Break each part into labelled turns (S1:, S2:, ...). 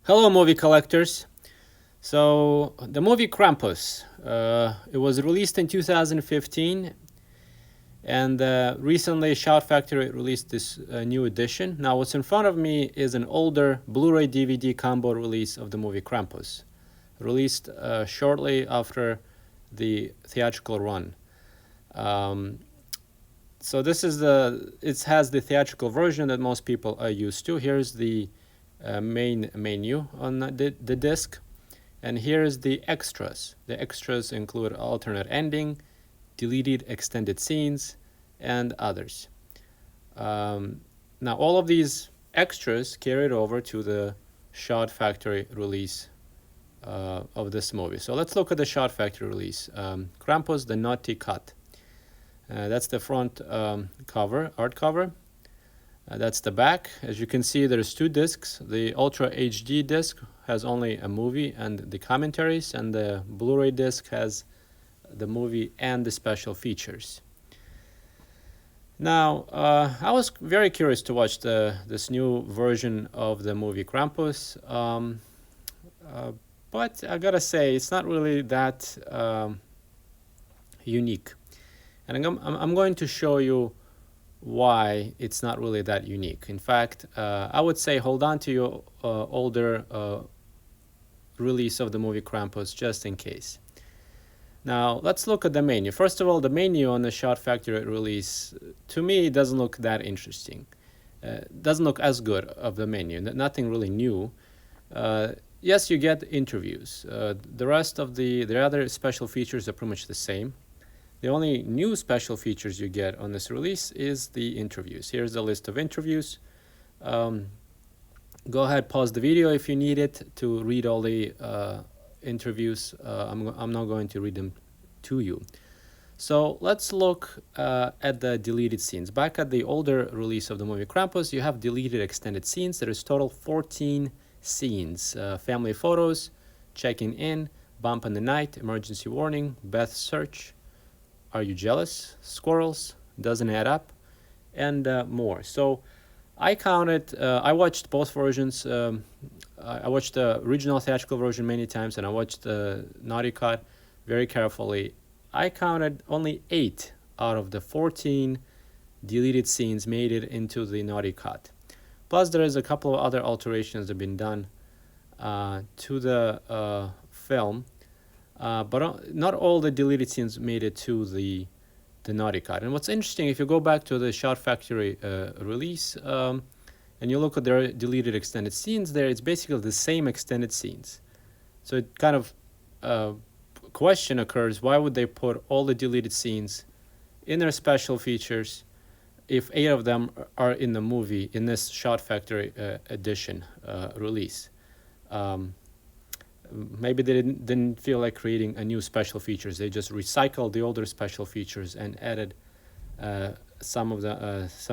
S1: Hello, movie collectors. So, the movie Krampus, it was released in 2015, and recently Shout Factory released this new edition. Now, what's in front of me is an older Blu-ray DVD combo release of the movie Krampus, released shortly after the theatrical run. Um, so it has the theatrical version that most people are used to. Here's the main menu on the disc. And here's the extras. The extras include alternate ending, deleted extended scenes, and others. Now, all of these extras carried over to the Shout Factory release of this movie. So let's look at the Shout Factory release. Krampus, the Naughty Cut. That's the front cover, art cover. That's the back. As you can see, there's two discs. The Ultra HD disc has only a movie and the commentaries, and the Blu-ray disc has the movie and the special features. Now, I was very curious to watch this new version of the movie Krampus, but I gotta say, it's not really that unique. And I'm going to show you why it's not really that unique. In fact, I would say hold on to your older release of the movie Krampus just in case. Now, let's look at the menu. First of all, the menu on the Shout Factory release, to me, doesn't look that interesting. Doesn't look as good of the menu. Nothing really new. Yes, you get interviews. The rest of the other special features are pretty much the same. The only new special features you get on this release is the interviews. Here's the list of interviews. Go ahead, pause the video if you need it to read all the interviews. I'm not going to read them to you. So let's look at the deleted scenes. Back at the older release of the movie Krampus, you have deleted extended scenes. There is total 14 scenes. Family photos, checking in, bump in the night, emergency warning, Beth search, are you jealous, squirrels, doesn't add up, and more. So I counted, I watched both versions. I watched the original theatrical version many times, and I watched the Naughty Cut very carefully. I counted only 8 out of the 14 deleted scenes made it into the Naughty Cut. Plus, there is a couple of other alterations that have been done to the film. But not all the deleted scenes made it to the Naughty Cut. And what's interesting, if you go back to the Shout Factory release and you look at their deleted extended scenes there, it's basically the same extended scenes. So it kind of question occurs, why would they put all the deleted scenes in their special features if 8 of them are in the movie in this Shout Factory edition release? Maybe they didn't feel like creating a new special features. They just recycled the older special features and added some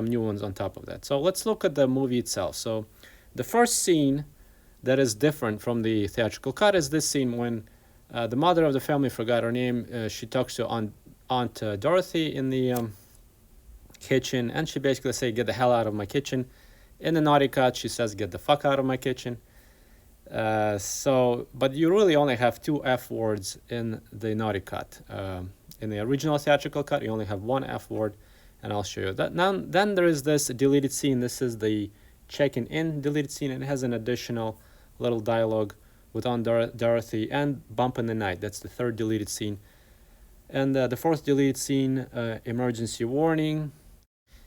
S1: new ones on top of that. So let's look at the movie itself. So the first scene that is different from the theatrical cut is this scene when the mother of the family, forgot her name, she talks to Aunt Dorothy in the kitchen, and she basically says, "Get the hell out of my kitchen." In the Naughty Cut, she says, "Get the fuck out of my kitchen." But you really only have 2 F words in the Naughty Cut. In the original theatrical cut, you only have 1 F word, and I'll show you that. Now, then there is this deleted scene. This is the checking in deleted scene, and it has an additional little dialogue with Aunt Dorothy and Bump in the Night. That's the 3rd deleted scene. And the 4th deleted scene, emergency warning.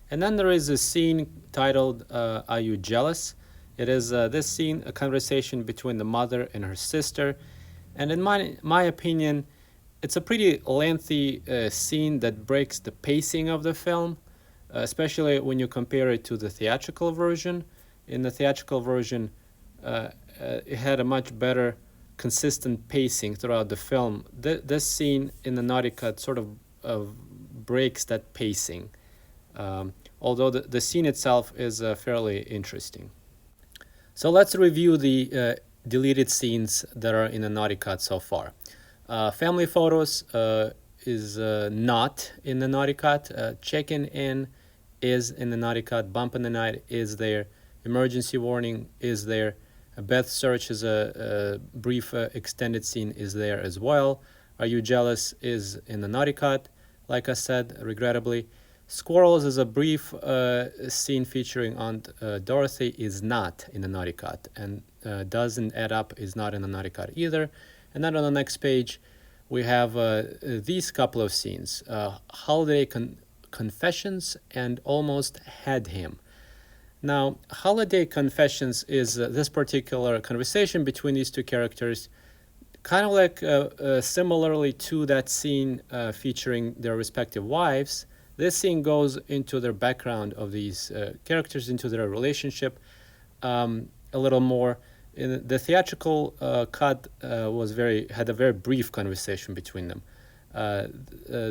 S1: And then there is a scene titled, Are You Jealous? It is this scene, a conversation between the mother and her sister. And in my opinion, it's a pretty lengthy scene that breaks the pacing of the film, especially when you compare it to the theatrical version. In the theatrical version, it had a much better consistent pacing throughout the film. This scene in the Naughty Cut sort of breaks that pacing, although the scene itself is fairly interesting. So let's review the deleted scenes that are in the Naughty Cut so far. Family photos is not in the Naughty Cut. Checking in is in the Naughty Cut. Bump in the Night is there. Emergency warning is there. Beth Search is a brief extended scene is there as well. Are You Jealous is in the naughty cut, like I said, regrettably. Squirrels is a brief scene featuring Aunt Dorothy is not in the naughty cut, and Doesn't Add Up is not in the naughty cut either. And then on the next page, we have these couple of scenes, Holiday Confessions and Almost Had Him. Now, Holiday Confessions is this particular conversation between these two characters, kind of like similarly to that scene featuring their respective wives. This scene goes into their background of these characters, into their relationship a little more. In the theatrical cut had a very brief conversation between them.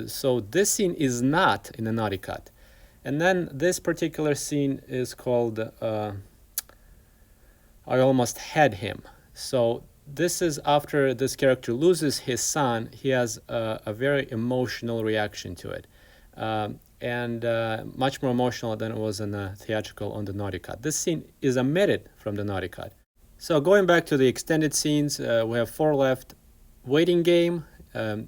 S1: So this scene is not in the naughty cut. And then this particular scene is called I Almost Had Him. So this is after this character loses his son. He has a very emotional reaction to it. And much more emotional than it was in the theatrical on the naughty cut. This scene is omitted from the naughty cut. So going back to the extended scenes, we have 4 left. Waiting Game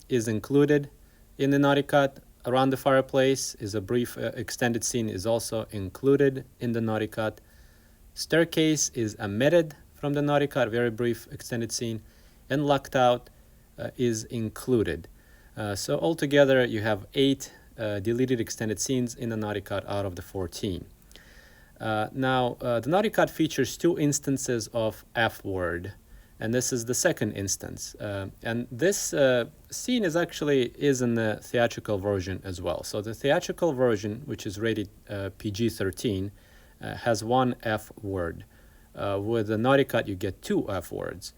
S1: is included in the naughty cut. Around the Fireplace is a brief extended scene, is also included in the naughty cut. Staircase is omitted from the naughty cut, very brief extended scene. And Locked Out is included. So altogether you have 8 deleted extended scenes in the naughty cut out of the 14. Now, the naughty cut features 2 instances of F-word, and this is the second instance. And this scene is in the theatrical version as well. So the theatrical version, which is rated PG-13, has 1 F-word. With the naughty cut, you get 2 F-words.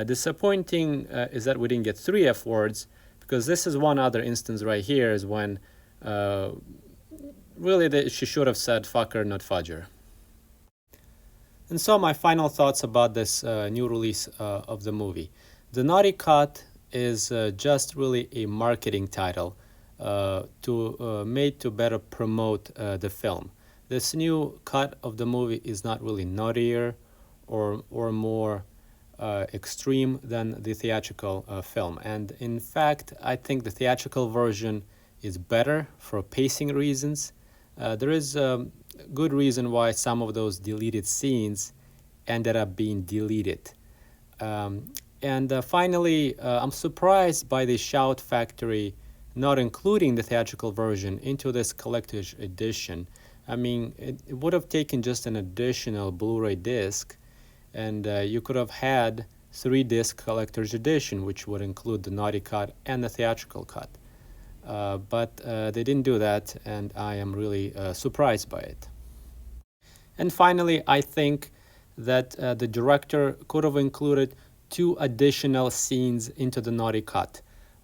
S1: Disappointing is that we didn't get 3 F-words, because this is one other instance right here is when really she should have said fucker, not fudger. And so my final thoughts about this new release of the movie. The naughty cut is just really a marketing title made to better promote the film. This new cut of the movie is not really naughtier or more extreme than the theatrical film. And in fact, I think the theatrical version is better for pacing reasons. There is a good reason why some of those deleted scenes ended up being deleted. Finally, I'm surprised by the Shout Factory not including the theatrical version into this collector's edition. I mean, it would have taken just an additional Blu-ray disc, and you could have had 3-disc collector's edition, which would include the naughty cut and the theatrical cut. But they didn't do that, and I am really surprised by it. And finally, I think that the director could have included 2 additional scenes into the naughty cut.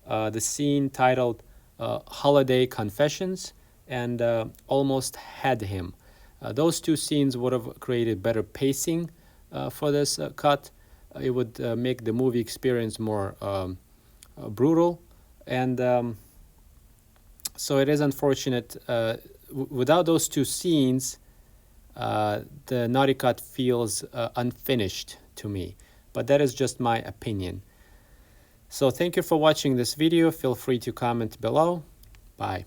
S1: The scene titled Holiday Confessions and Almost Had Him. Those 2 scenes would have created better pacing for this cut. It would make the movie experience more brutal, and so it is unfortunate. Without those 2 scenes, the naughty cut feels unfinished to me, but that is just my opinion. So thank you for watching this video. Feel free to comment below. Bye.